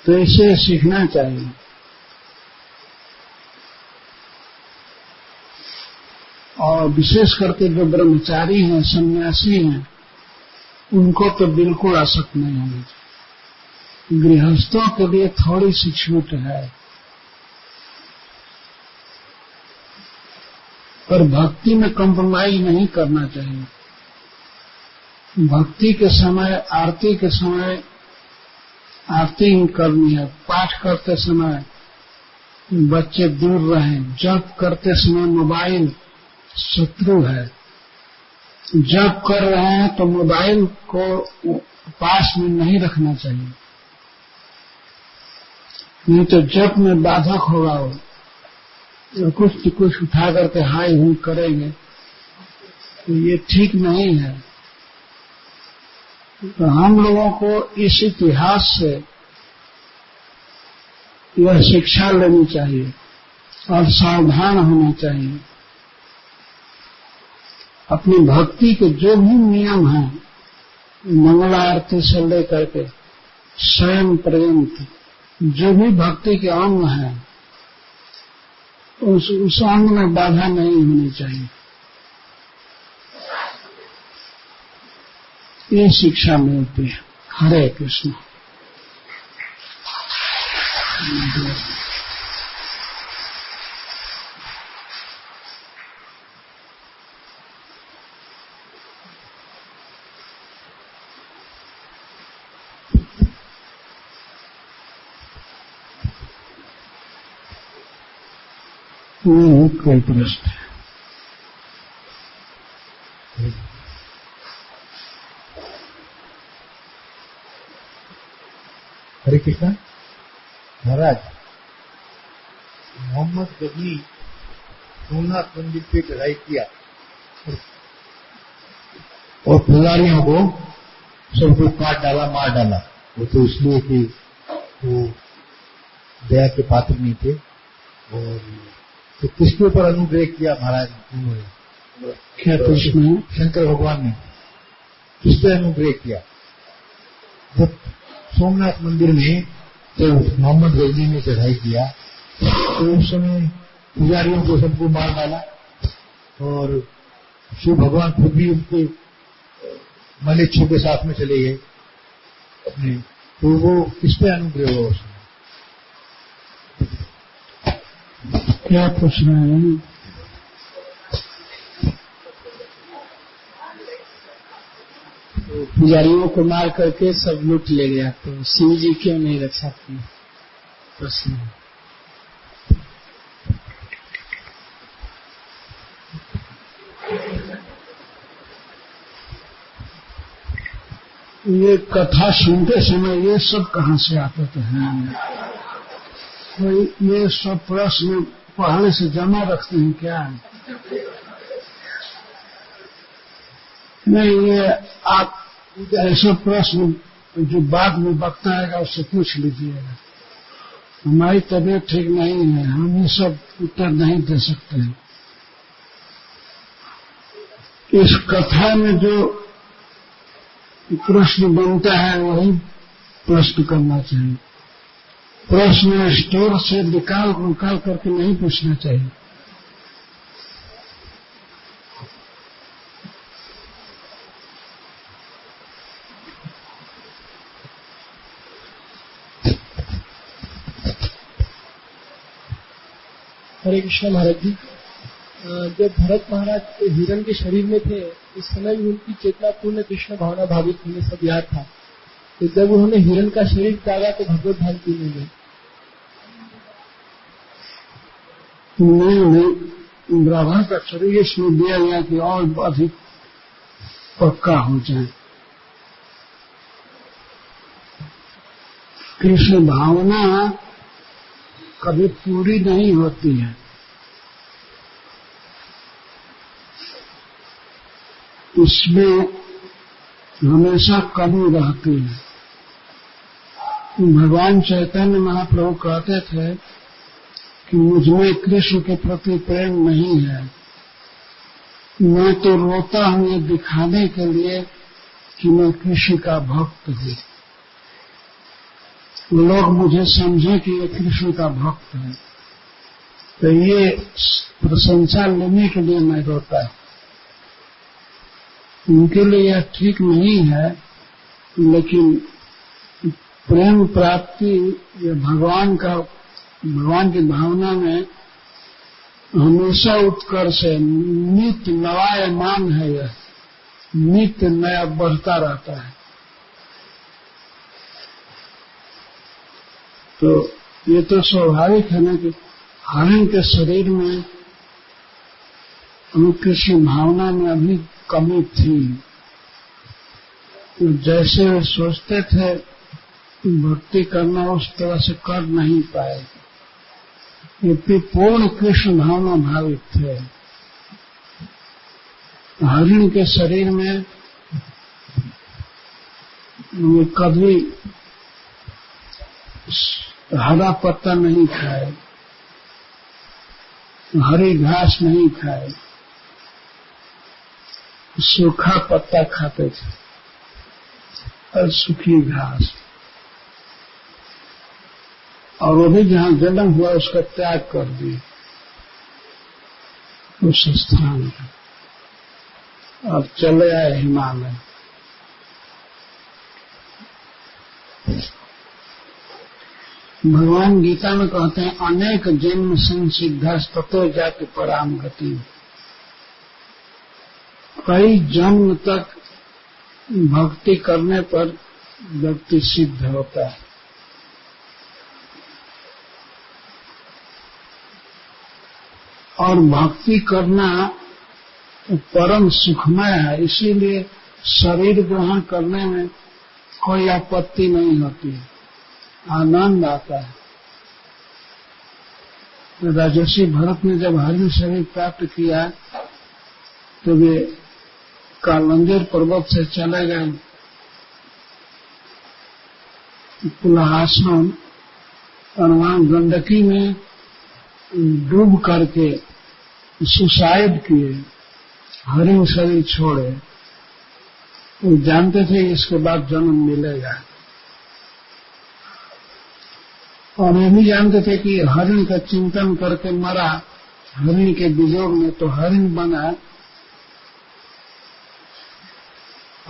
तो इसे सीखना चाहिए। और विशेष करके जो ब्रह्मचारी हैं, सन्यासी हैं, उनको तो बिल्कुल आसक्त नहीं होनी चाहिए। गृहस्थों के लिए थोड़ी सी छूट है, पर भक्ति में कंप्रोमाइज नहीं करना चाहिए। भक्ति के समय, आरती के समय आरती ही करनी है। पाठ करते समय बच्चे दूर रहें। जप करते समय मोबाइल शत्रु है। जप कर रहे हैं तो मोबाइल को पास में नहीं रखना चाहिए, नहीं तो जप में बाधक होगा। वो कुछ उठा करके हाय हुई करेंगे तो ये ठीक नहीं है। तो हम लोगों को इस इतिहास से यह शिक्षा लेनी चाहिए और सावधान होना चाहिए। अपनी भक्ति के जो भी नियम हैं, मंगला आरती से लेकर के स्वयं पर्यंत जो भी भक्ति के अंग हैं, उस अंग में बाधा नहीं होनी चाहिए। ये शिक्षा मिलती है। हरे कृष्ण। कोई प्रश्न है? हरे कृष्ण। महाराज, मोहम्मद गजनी सोमनाथ मंदिर पे चढ़ाई किया और पुजारियों को सबको काट डाला, मार डाला। वो तो इसलिए कि वो दया के पात्र नहीं थे। और तो किसके ऊपर अनुग्रह किया महाराज उन्होंने? क्या प्रश्न है? शंकर भगवान ने किस पे अनुग्रह किया? जब सोमनाथ मंदिर में तो मोहम्मद गजनी ने चढ़ाई किया तो उस समय पुजारियों को सबको मार डाला और शिव भगवान खुद भी उनके मलेच्छों के साथ में चले गए अपने। तो वो किस पे अनुग्रह हुआ उसमें? क्या पूछ रहे हैं? तो पुजारियों को मार करके सब लूट ले गया, तो शिव जी क्यों नहीं रक्षा की? प्रश्न। ये कथा सुनते समय ये सब कहाँ से आते थे? ये सब प्रश्न पहले से जमा रखते हैं क्या? नहीं, ये आप ऐसे प्रश्न जो बाद में वक्ता आएगा उससे पूछ लीजिएगा। हमारी तबीयत ठीक नहीं है, हम ये सब उत्तर नहीं दे सकते हैं। इस कथा में जो प्रश्न बनता है वही प्रश्न करना चाहिए। प्रश्न स्टोर से निकाल करके नहीं पूछना चाहिए। हरे कृष्ण महाराज जी, जब भरत महाराज हिरण के शरीर में थे उस समय भी उनकी चेतना पूर्ण कृष्ण भावना भावित होने सब याद था, तो जब उन्होंने हिरण का शरीर त्यागा तो भगवत भान क्यों नहीं गए? नहीं, ब्राह्मण का शरीर इसमें दिया गया कि और अधिक पक्का हो जाए। कृष्ण भावना कभी पूरी नहीं होती है, इसमें हमेशा कमी रहती है। भगवान चैतन्य महाप्रभु कहते थे कि मुझमें कृष्ण के प्रति प्रेम नहीं है, मैं तो रोता हूं ये दिखाने के लिए कि मैं कृष्ण का भक्त हूं, लोग मुझे समझे कि ये कृष्ण का भक्त है। तो ये प्रशंसा लेने के लिए मैं रोता है। उनके लिए यह ठीक नहीं है, लेकिन प्रेम प्राप्ति या भगवान की भावना में हमेशा उत्कर्ष है, नित्य नवायमान है, यह नित्य नया बढ़ता रहता है। तो ये तो स्वाभाविक है ना कि हरिण के शरीर में कृष्ण भावना में अभी कमी थी। तो जैसे वे सोचते थे भक्ति करना उस तरह से कर नहीं पाए, ये पूर्ण कृष्ण भावना भावित थे। हरिण के शरीर में कभी हरा पत्ता नहीं खाए, हरी घास नहीं खाए, सूखा पत्ता खाते थे और सूखी घास, और वो भी जहां जन्म हुआ उसका त्याग कर दिए उस स्थान पर, अब चले आए हिमालय। भगवान गीता में कहते हैं अनेक जन्म संसिद्धा ततो जाति पराम गति। कई जन्म तक भक्ति करने पर व्यक्ति सिद्ध होता है। और भक्ति करना परम सुखमय है, इसीलिए शरीर ग्रहण करने में कोई आपत्ति नहीं होती है, आनंद आता है। राजर्षि भरत ने जब हरिण शरीर प्राप्त किया तो वे कालंजर पर्वत से चले गए पुलहासन, और वहां गंडकी में डूब करके सुसाइड किए, हरिण शरीर छोड़े। वो जानते थे इसके बाद जन्म मिलेगा, और ये भी जानते थे कि हरिण का चिंतन करके मरा, हरिण के वियोग में तो हरिण बना,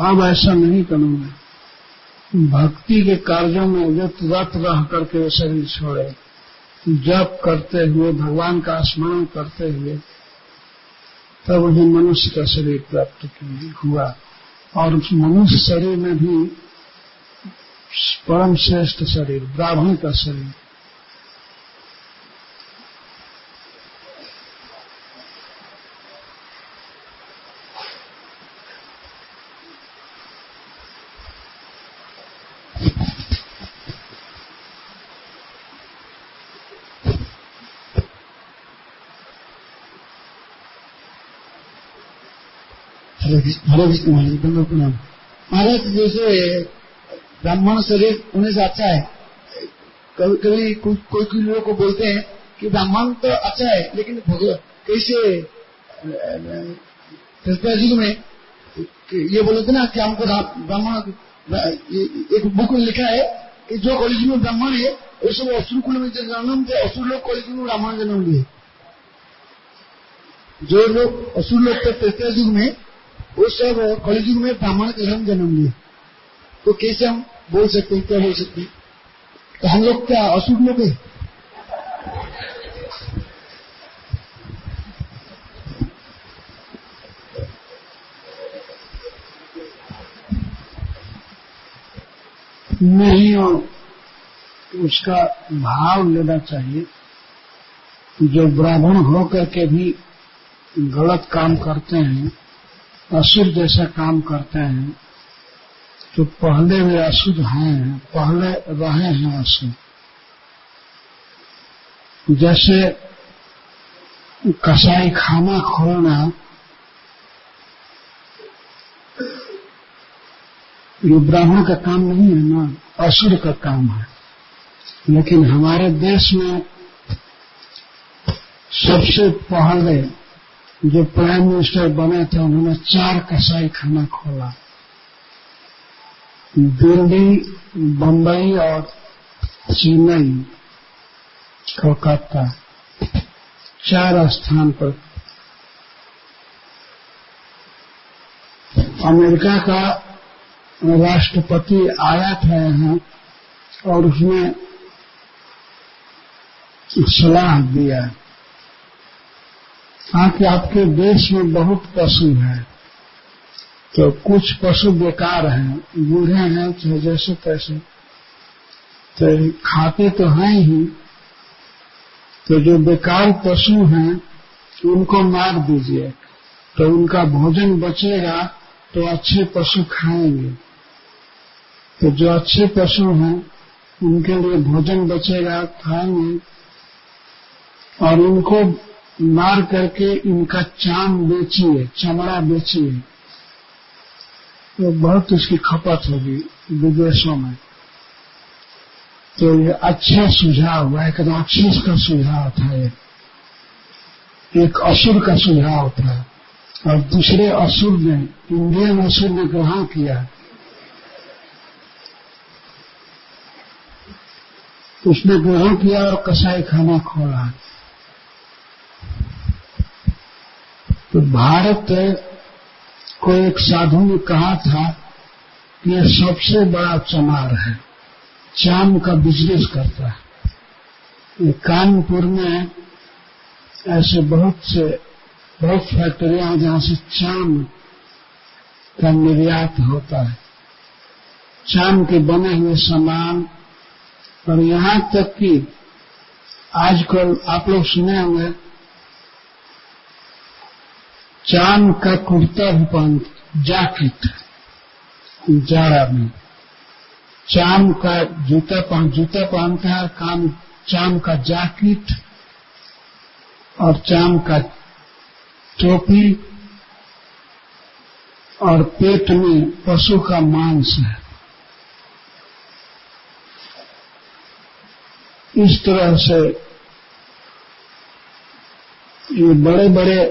अब ऐसा नहीं करूंगा। भक्ति के कार्यों में व्यस्त रह करके वो शरीर छोड़े, जप करते हुए, भगवान का स्मरण करते हुए, तब उन्हें मनुष्य का शरीर प्राप्त हुआ। और उस मनुष्य शरीर में भी परम श्रेष्ठ शरीर, ब्राह्मण का शरीर। हरे विष्णु महाराज, बंदो प्रणाम। महाराज, जैसे ब्राह्मण शरीर होने से अच्छा है, कभी कभी कोई लोगों को बोलते हैं कि ब्राह्मण तो अच्छा है, लेकिन कैसे युग में ये बोले थे ना कि हमको ब्राह्मण, एक बुक में लिखा है कि जो कॉलेज में ब्राह्मण है वो सब असुर कुल में जन्म थे, असुर लोग कॉलेज में ब्राह्मण जन्म लिए। जो लोग असुर लोग थे तृतीय युग में, वो सब कॉलेज में ब्राह्मण के जन्म लिए। तो कैसे हम बोल सकते हैं, क्या बोल सकते हैं? तो हम लोग क्या असुर लोग हैं? नहीं, उसका भाव लेना चाहिए। जो ब्राह्मण होकर के भी गलत काम करते हैं, असुर जैसा काम करते हैं, तो पहले वे असुर हैं, पहले रहे हैं असुर। जैसे कसाई खाना खोलना, ये ब्राह्मण का काम नहीं है ना, असुर का काम है। लेकिन हमारे देश में सबसे पहले जो प्राइम मिनिस्टर बने थे, उन्होंने 4 कसाई खाना खोला। दिल्ली, बंबई और चेन्नई, कोलकाता, 4 स्थान पर। अमेरिका का राष्ट्रपति आया था यहाँ और उसने सलाह दिया कि आपके देश में बहुत पशु हैं, तो कुछ पशु बेकार हैं, बूढ़े हैं, चाहे जैसे तैसे, तो खाते तो हैं ही, तो जो बेकार पशु हैं उनको मार दीजिए, तो उनका भोजन बचेगा, तो अच्छे पशु खाएंगे। तो जो अच्छे पशु हैं उनके लिए भोजन बचेगा, खाएंगे, और उनको मार करके इनका चाम बेचिए, चमड़ा बेचिए, तो बहुत उसकी खपत होगी विदेशों में। तो ये अच्छा सुझाव हुआ, एकदम अच्छे का सुझाव था। एक असुर का सुझाव था और दूसरे असुर ने, इंडियन असुर ने ग्रहण किया। उसने ग्रहण किया और कसाई खाना खोला। तो भारत को एक साधु ने कहा था कि यह सबसे बड़ा चमार है, चाम का बिजनेस करता है। कानपुर में ऐसे बहुत फैक्ट्रियां हैं जहां से चाम का निर्यात होता है, चाम के बने हुए सामान। और यहां तक कि आजकल आप लोग सुने होंगे, चाम का कुर्ता भी पहनते, जैकेट, जाड़ा में चाम का जूता पहनता है, चाम का जैकेट और चाम का टोपी, और पेट में पशु का मांस है। इस तरह से ये बड़े बड़े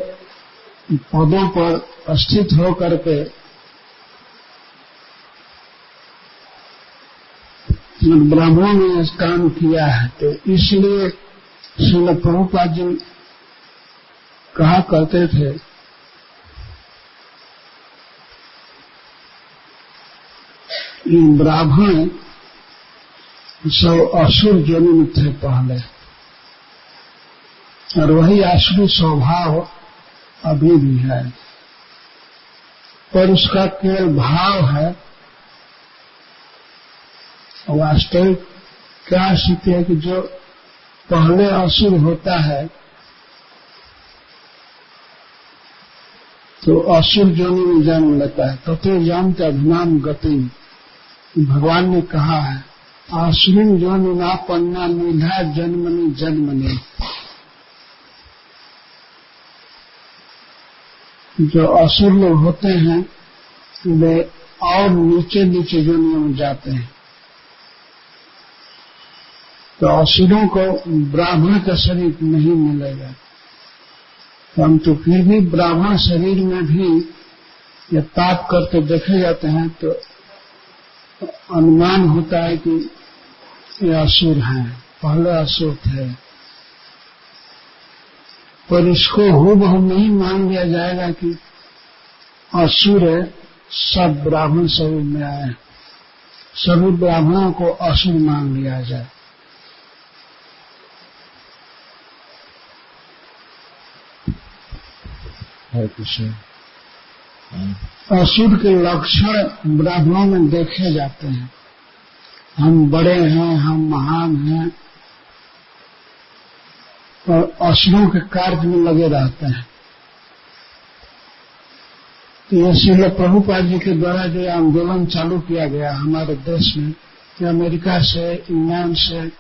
पदों पर स्थित होकर के ब्राह्मणों ने इस काम किया है, तो इसलिए श्रील प्रभुपाद जी कहा करते थे ब्राह्मण सब असुर जोनि में थे पहले, और वही आसुरी स्वभाव अभी भी है, पर उसका केवल भाव है। वास्तविक क्या स्थिति है कि जो पहले असुर होता है तो असुर जोनि में जन्म लेता है। ततो जानते अभिमान गति, भगवान ने कहा है आसुरीन जोनि ना पन्ना मीढ़ा जन्मनी जन्मनी। जो असुर लोग होते हैं वे और नीचे नीचे जोनियों में जाते हैं। तो असुरों को ब्राह्मण का शरीर नहीं मिलेगा, परंतु फिर भी ब्राह्मण शरीर में भी ये पाप करके देखे जाते हैं, तो अनुमान होता है कि ये असुर हैं, पहले असुर थे। पर इसको हूबहू नहीं मान लिया जाएगा कि असुर सब ब्राह्मण शरीर में आए, सभी ब्राह्मणों को असुर मान लिया जाए। हरे कृष्ण। असुर के लक्षण ब्राह्मणों में देखे जाते हैं। हम बड़े हैं, हम महान हैं, और असुरों के कार्य में लगे रहते हैं। तो ये श्रील प्रभुपाद जी के द्वारा जो आंदोलन चालू किया गया हमारे देश में, जो अमेरिका से इंग्लैंड से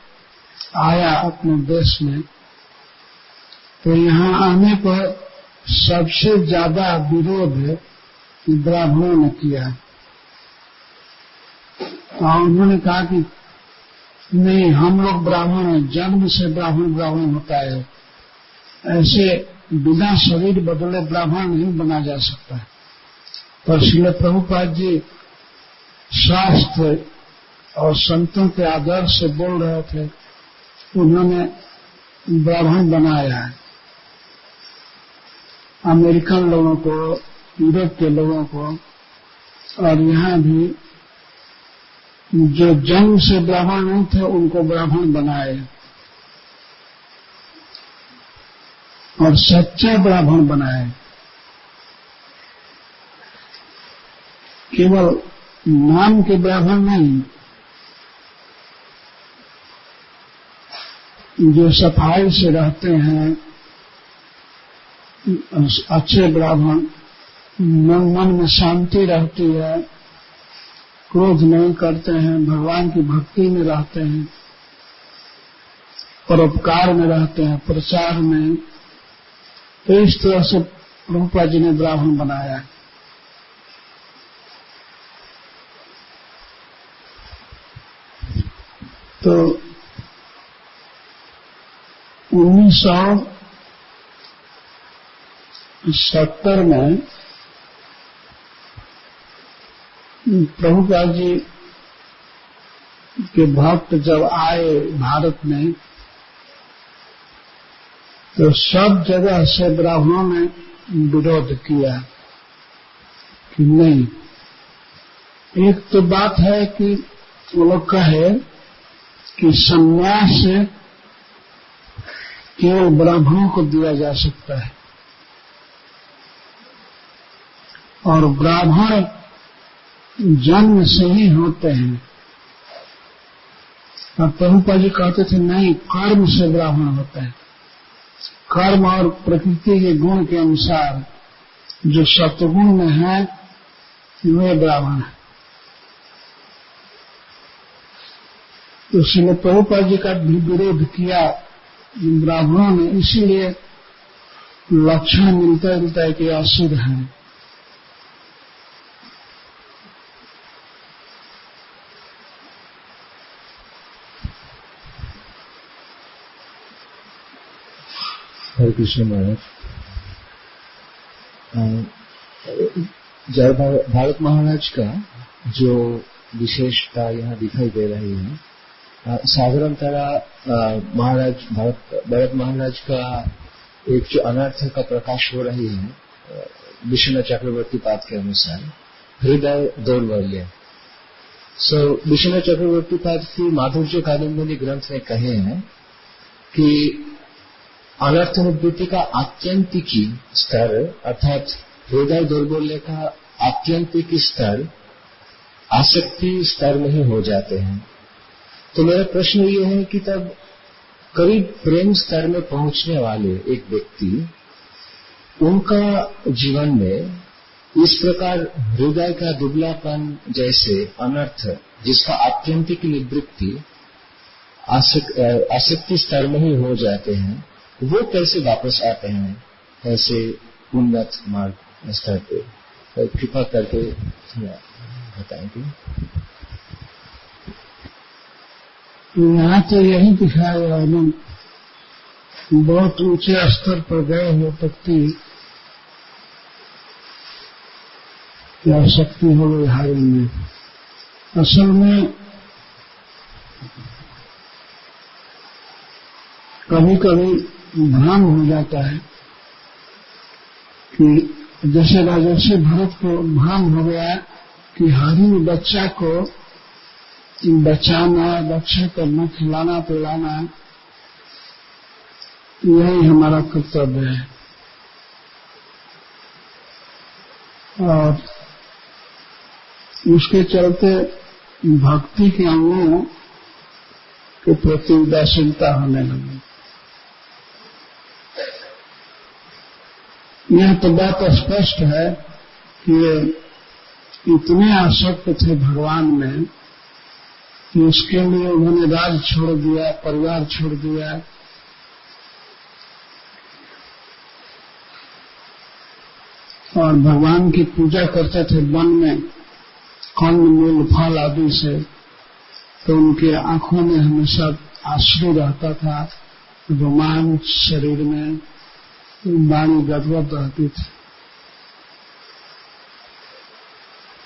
आया अपने देश में, तो यहाँ आने पर सबसे ज्यादा विरोध ब्राह्मणों ने किया। और उन्होंने कहा कि नहीं, हम लोग ब्राह्मण हैं, जन्म से ब्राह्मण होता है, ऐसे बिना शरीर बदले ब्राह्मण नहीं बना जा सकता। पर श्रील प्रभुपाद जी शास्त्र और संतों के आदर्श से बोल रहे थे, उन्होंने ब्राह्मण बनाया है अमेरिकन लोगों को, यूरोप के लोगों को, और यहाँ भी जो जन्म से ब्राह्मण नहीं थे उनको ब्राह्मण बनाए, और सच्चे ब्राह्मण बनाए। केवल नाम के ब्राह्मण नहीं, जो सफाई से रहते हैं, अच्छे ब्राह्मण, मन में शांति रहती है, क्रोध नहीं करते हैं, भगवान की भक्ति में रहते हैं, परोपकार में रहते हैं, प्रचार में। तो इस तरह से प्रभुपाद जी ने ब्राह्मण बनाया। तो 1970 में प्रभुपाद जी के भक्त जब आए भारत में, तो सब जगह से ब्राह्मणों ने विरोध किया कि नहीं। एक तो बात है कि वो लोग कहे कि संन्यास केवल ब्राह्मणों को दिया जा सकता है, और ब्राह्मण जन्म से ही होते हैं। और प्रभुपाद जी कहते थे नहीं, कर्म से ब्राह्मण होते हैं। कर्म और प्रकृति के गुण के अनुसार जो सत्वगुण में है वे ब्राह्मण है। तो श्रील प्रभुपाद जी का भी विरोध किया ब्राह्मणों ने, इसीलिए लक्षण मिलता है कि असुर हैं। हरे कृष्ण महाराज। जय भारत महाराज का जो विशेषता यहाँ दिखाई दे रही है साधारणतः महाराज भरत महाराज का एक जो अनर्थ का प्रकाश हो रही है विष्णु चक्रवर्ती पाद के अनुसार हृदय दौर्बल्य। विष्णु चक्रवर्ती पाद की माधुर्य कादम्बिनी ग्रंथ में कहे हैं कि अनर्थ निवृत्ति का आत्यंतिकी स्तर अर्थात हृदय दौर्बल्य का आत्यंतिकी स्तर आसक्ति स्तर में ही हो जाते हैं। तो मेरा प्रश्न ये है कि तब करीब प्रेम स्तर में पहुंचने वाले एक व्यक्ति, उनका जीवन में इस प्रकार हृदय का दुबलापन जैसे अनर्थ जिसका आत्यंतिक निवृत्ति आसक्ति स्तर में ही हो जाते हैं, वो कैसे वापस आते हैं ऐसे उन्नत मार्ग स्तर पे? कृपा करके बताएंगे। यहाँ तो यही दिखाया गया है, बहुत ऊंचे स्तर पर गए हुए व्यक्ति की आसक्ति हो गई हारिन में। असल में कभी कभी भ्रम हो जाता है कि जैसे राजर्षि भरत को भ्रम हो गया कि हारिन बच्चा को बचाना, रक्षा करना, खिलाना पिलाना यही हमारा कर्तव्य है। और उसके चलते भक्ति के अंगों के प्रति उदासीनता होने लगी। यह तो बात स्पष्ट है कि इतने आसक्त थे भगवान में कि उसके लिए उन्होंने राज छोड़ दिया, परिवार छोड़ दिया। और भगवान की पूजा करते थे वन में कंद मूल फल आदि से, तो उनके आंखों में हमेशा आंसू रहता था, रोमांच शरीर में, वाणी गदगद रहती थी।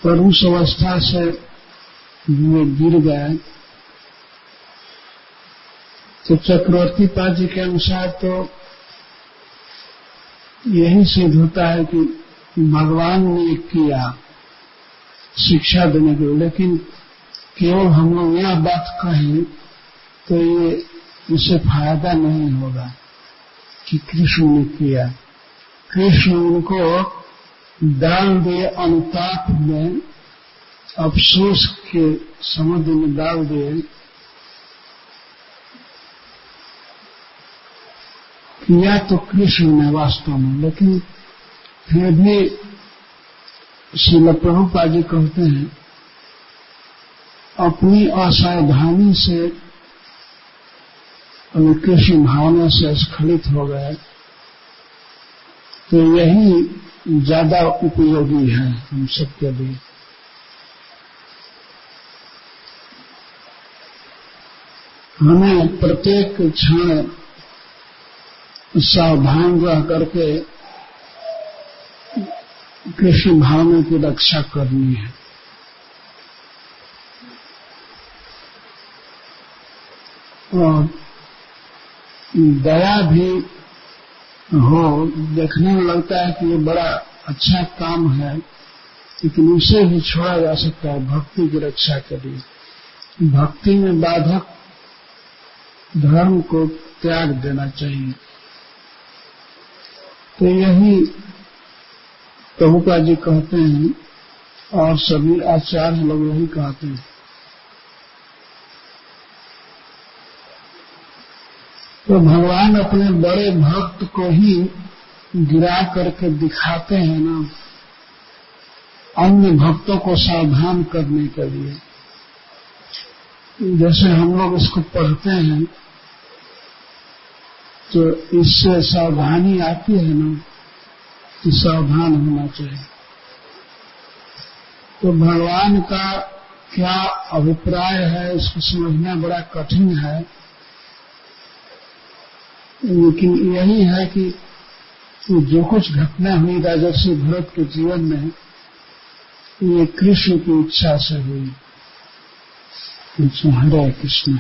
पर उस अवस्था से वे गिर गए। तो चक्रवर्ती पाद जी के अनुसार तो यही सिद्ध होता है कि भगवान ने किया शिक्षा देने के लिए, लेकिन केवल हम लोग यह बात कहें तो ये इससे फायदा नहीं होगा कि कृष्ण ने किया। कृष्ण उनको डाल दिए अनुताप में, अफसोस के समुद्र में डाल दिए किया तो कृष्ण ने वास्तव में। लेकिन फिर भी श्रील प्रभुपाद जी कहते हैं अपनी असावधानी से कृष्ण भावना से स्खलित हो गए, तो यही ज्यादा उपयोगी है हम सबके लिए। हमें प्रत्येक क्षण सावधान रह करके कृष्ण भावना की रक्षा करनी है। और दया भी हो, देखने में लगता है कि ये बड़ा अच्छा काम है, लेकिन उसे भी छोड़ा जा सकता है भक्ति की रक्षा के लिए। भक्ति में बाधक धर्म को त्याग देना चाहिए। तो यही प्रभुपाद जी कहते हैं और सभी आचार्य लोग यही कहते हैं। तो भगवान अपने बड़े भक्त को ही गिरा करके दिखाते हैं ना, अन्य भक्तों को सावधान करने के लिए। जैसे हम लोग इसको पढ़ते हैं तो इससे सावधानी आती है ना कि सावधान होना चाहिए। तो भगवान का क्या अभिप्राय है इसको समझना बड़ा कठिन है, लेकिन यही है कि जो कुछ घटना हुई राजर्षि भरत के जीवन में ये कृष्ण की इच्छा से हुई। हरे कृष्ण।